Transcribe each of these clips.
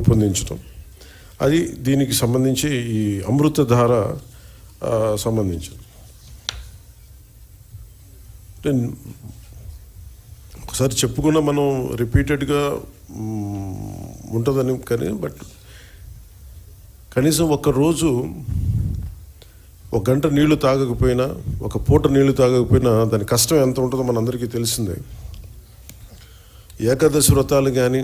రూపొందించడం, అది దీనికి సంబంధించి ఈ అమృతధార సంబంధించి ఒకసారి చెప్పుకున్నా మనం రిపీటెడ్గా ఉంటుందని, కానీ బట్ కనీసం ఒక్కరోజు 1 గంట నీళ్లు తాగకపోయినా, 1 పూట నీళ్లు తాగకపోయినా దాని కష్టం ఎంత ఉంటుందో మనందరికీ తెలిసిందే. ఏకాదశి వ్రతాలు కానీ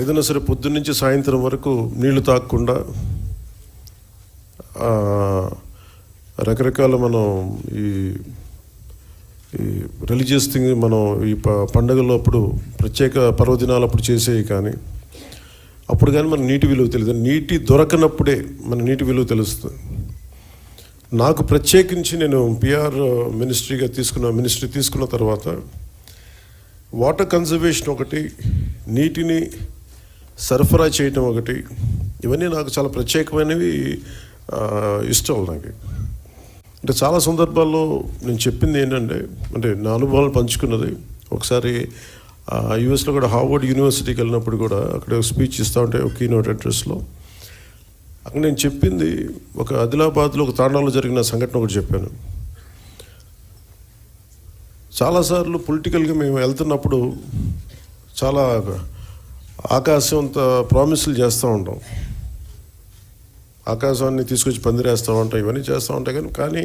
ఏదైనా సరే పొద్దున్నుంచి సాయంత్రం వరకు నీళ్లు తాగకుండా రకరకాల మనం ఈ రిలీజియస్ థింగ్ మనం ఈ పండుగల్లో అప్పుడు ప్రత్యేక పర్వదినాలు అప్పుడు చేసేవి, కానీ అప్పుడు కానీ మన నీటి విలువ తెలియదు. నీటి దొరకనప్పుడే మన నీటి విలువ తెలుస్తుంది. నాకు ప్రత్యేకించి నేను పిఆర్ మినిస్ట్రీ తీసుకున్న తర్వాత వాటర్ కన్జర్వేషన్ ఒకటి, నీటిని సరఫరా చేయటం ఒకటి, ఇవన్నీ నాకు చాలా ప్రత్యేకమైనవి, ఇష్టం నాకు. అంటే చాలా సందర్భాల్లో నేను చెప్పింది ఏంటంటే, అంటే నా అనుభవాలు పంచుకున్నది. ఒకసారి యూఎస్లో కూడా హార్వర్డ్ యూనివర్సిటీకి వెళ్ళినప్పుడు కూడా అక్కడ స్పీచ్ ఇస్తూ ఉంటే ఒక కీనోట్ అడ్రస్లో అక్కడ నేను చెప్పింది, ఒక ఆదిలాబాద్లో ఒక తాండాలో జరిగిన సంఘటన ఒకటి చెప్పాను. చాలాసార్లు పొలిటికల్గా మేము వెళ్తున్నప్పుడు చాలా ఆకాశంత ప్రామిసులు చేస్తూ ఉంటాం, ఆకాశాన్ని తీసుకొచ్చి పందిరేస్తూ ఉంటాం, ఇవన్నీ చేస్తూ ఉంటాయి. కానీ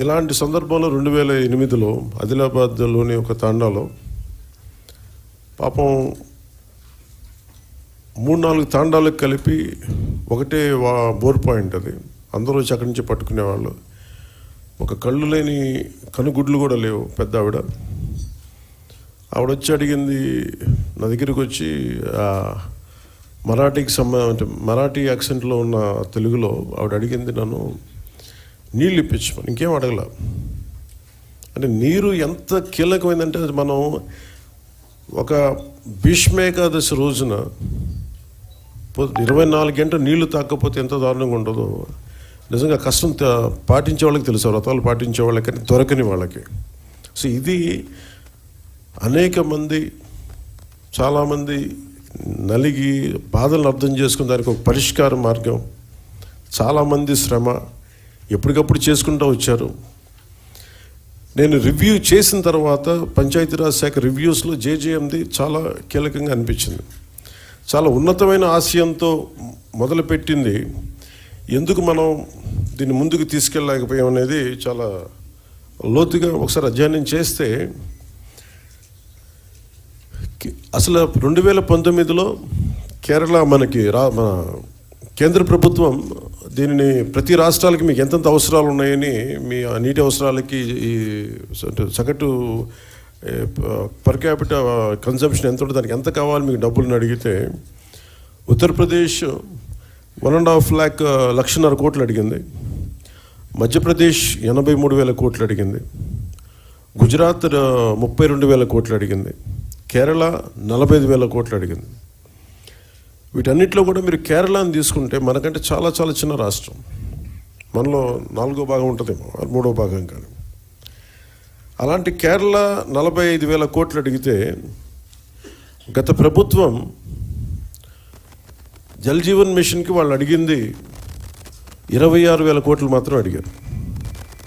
ఇలాంటి సందర్భంలో 2008లో ఆదిలాబాద్లోని ఒక తాండాలో పాపం 3-4 తాండాలకు కలిపి ఒకటే బోర్ పాయింట్, అది అందరూ వచ్చి అక్కడి నుంచి పట్టుకునేవాళ్ళు. ఒక కళ్ళు లేని కనుగుడ్లు కూడా లేవు పెద్ద ఆవిడ వచ్చి అడిగింది నా దగ్గరికి వచ్చి, మరాఠీకి అంటే మరాఠీ యాక్సెంట్లో ఉన్న తెలుగులో ఆవిడ అడిగింది నన్ను నీళ్ళు ఇప్పించమని, ఇంకేం అడగల. అంటే నీరు ఎంత కీలకమైందంటే, మనం ఒక భీష్మేకాదశి రోజున 24 గంటలు నీళ్లు తాగకపోతే ఎంత దారుణంగా ఉంటుందో నిజంగా కష్టం పాటించే వాళ్ళకి తెలుసు, వ్రతాలు పాటించే వాళ్ళకి, దొరకని వాళ్ళకి. సో ఇది అనేక మంది, చాలామంది నలిగి బాధలను అర్థం చేసుకుని దానికి ఒక పరిష్కార మార్గం, చాలామంది శ్రమ ఎప్పటికప్పుడు చేసుకుంటూ వచ్చారు. నేను రివ్యూ చేసిన తర్వాత పంచాయతీరాజ్ శాఖ రివ్యూస్లో జేజేఎంది చాలా కీలకంగా అనిపించింది. చాలా ఉన్నతమైన ఆశయంతో మొదలుపెట్టింది, ఎందుకు మనం దీన్ని ముందుకు తీసుకెళ్ళలేకపోయాం అనేది చాలా లోతుగా ఒకసారి అధ్యయనం చేస్తే, అసలు 2019లో కేరళ మన కేంద్ర ప్రభుత్వం దీనిని ప్రతి రాష్ట్రాలకి మీకు ఎంతెంత అవసరాలు ఉన్నాయని, మీ నీటి అవసరాలకి ఈ సగటు పర్ క్యాపిటల్ కన్జంప్షన్ ఎంత ఉంటుంది, దానికి ఎంత కావాలి మీకు డబ్బులను అడిగితే, ఉత్తరప్రదేశ్ 1.5 లక్షన్నర కోట్లు అడిగింది, మధ్యప్రదేశ్ 83,000 కోట్లు అడిగింది, గుజరాత్ 32,000 కోట్లు అడిగింది, కేరళ 45,000 కోట్లు అడిగింది. వీటన్నిటిలో కూడా మీరు కేరళని తీసుకుంటే మనకంటే చాలా చాలా చిన్న రాష్ట్రం, మనలో 4వ భాగం ఉంటుందేమో, 3వ భాగం కానీ. అలాంటి కేరళ 45,000 కోట్లు అడిగితే, గత ప్రభుత్వం జల్ జీవన్ మిషన్కి వాళ్ళు అడిగింది 26,000 కోట్లు మాత్రం అడిగారు.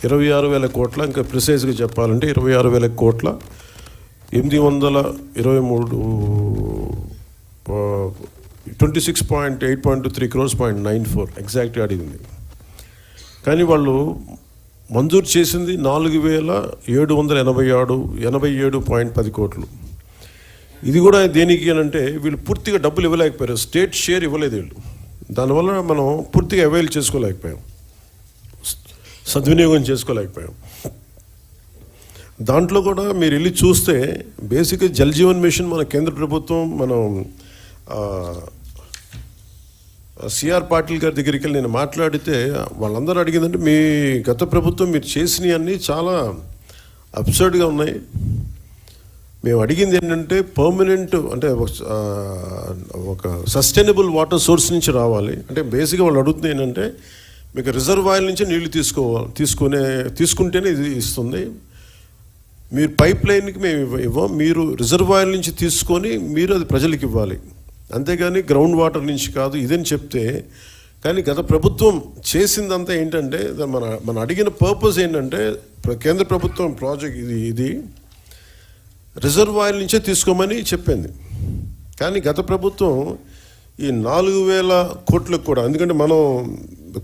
26,000 కోట్ల, ఇంకా ప్రిసైజ్గా చెప్పాలంటే 26,000 కోట్ల 823 26.8.23 crores 0.94 ఎగ్జాక్ట్గా అడిగింది. కానీ వాళ్ళు మంజూరు చేసింది 4,787.10 కోట్లు. ఇది కూడా దేనికి అంటే, వీళ్ళు పూర్తిగా డబ్బులు ఇవ్వలేకపోయారు, స్టేట్ షేర్ ఇవ్వలేదు వీళ్ళు. దానివల్ల మనం పూర్తిగా అవైల్ చేసుకోలేకపోయాం, సద్వినియోగం చేసుకోలేకపోయాం. దాంట్లో కూడా మీరు వెళ్ళి చూస్తే బేసిక్గా జల్ జీవన్ మిషన్ మన కేంద్ర ప్రభుత్వం, మనం సిఆర్ పాటిల్ గారి దగ్గరికి వెళ్ళి నేను మాట్లాడితే వాళ్ళందరూ అడిగిందంటే, మీ గత ప్రభుత్వం మీరు చేసినవి అన్నీ చాలా అబ్సర్డ్గా ఉన్నాయి, మేము అడిగింది ఏంటంటే పర్మనెంట్, అంటే ఒక సస్టైనబుల్ వాటర్ సోర్స్ నుంచి రావాలి. అంటే బేసిక్గా వాళ్ళు అడుగుతుంది ఏంటంటే, మీకు రిజర్వాయర్ నుంచి నీళ్లు తీసుకుంటేనే ఇది ఇస్తుంది, మీరు పైప్ లైన్కి మేము ఇవ్వం, మీరు రిజర్వాయర్ నుంచి తీసుకొని మీరు అది ప్రజలకు ఇవ్వాలి, అంతేగాని గ్రౌండ్ వాటర్ నుంచి కాదు ఇదని చెప్తే. కానీ గత ప్రభుత్వం చేసిందంతా ఏంటంటే మన అడిగిన పర్పస్ ఏంటంటే కేంద్ర ప్రభుత్వం ప్రాజెక్ట్ ఇది రిజర్వాయర్ నుంచే తీసుకోమని చెప్పింది. కానీ గత ప్రభుత్వం ఈ 4,000 కోట్లకు కూడా, ఎందుకంటే మనం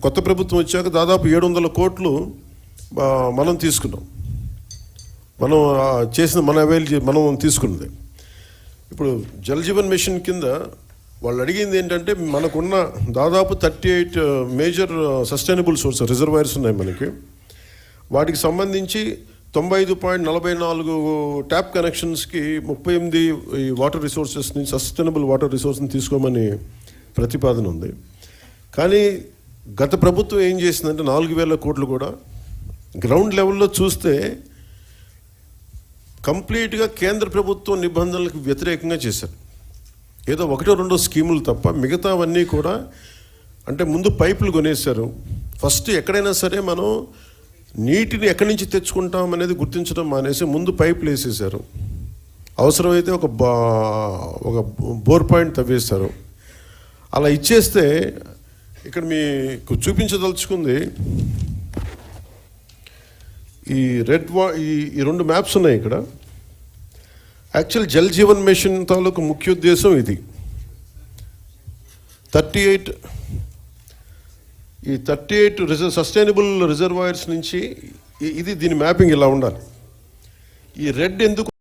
కొత్త ప్రభుత్వం వచ్చాక దాదాపు 700 కోట్లు మనం తీసుకున్నాం, మనం చేసిన మనం తీసుకున్నది. ఇప్పుడు జల్ జీవన్ మిషన్ కింద వాళ్ళు అడిగింది ఏంటంటే మనకున్న దాదాపు 38 మేజర్ సస్టైనబుల్ సోర్స్ రిజర్వాయర్స్ ఉన్నాయి మనకి. వాటికి సంబంధించి 95.44 ట్యాప్ కనెక్షన్స్కి 38 ఈ వాటర్ రిసోర్సెస్ని, సస్టైనబుల్ వాటర్ రిసోర్స్ని తీసుకోమని ప్రతిపాదన ఉంది. కానీ గత ప్రభుత్వం ఏం చేసిందంటే 4,000 కోట్లు కూడా గ్రౌండ్ లెవెల్లో చూస్తే కంప్లీట్గా కేంద్ర ప్రభుత్వం నిబంధనలకు వ్యతిరేకంగా చేశారు. ఏదో 1-2 స్కీములు తప్ప మిగతావన్నీ కూడా, అంటే ముందు పైపులు కొనేశారు. ఫస్ట్ ఎక్కడైనా సరే మనం నీటిని ఎక్కడి నుంచి తెచ్చుకుంటాం అనేది గుర్తించడం మానేసి ముందు పైపులు వేసేసారు. అవసరమైతే ఒక బోర్ పాయింట్ తవ్వేస్తారు. అలా ఇచ్చేస్తే ఇక్కడ మీకు చూపించదలుచుకుంది ఈ ఈ 2 మ్యాప్స్ ఉన్నాయి ఇక్కడ. యాక్చువల్ జల్ జీవన్ మిషన్ తాలూకు ముఖ్య ఉద్దేశం ఇది. 38 సస్టైనబుల్ రిజర్వాయర్స్ నుంచి ఇది దీని మ్యాపింగ్ ఇలా ఉండాలి. ఈ రెడ్ ఎందుకు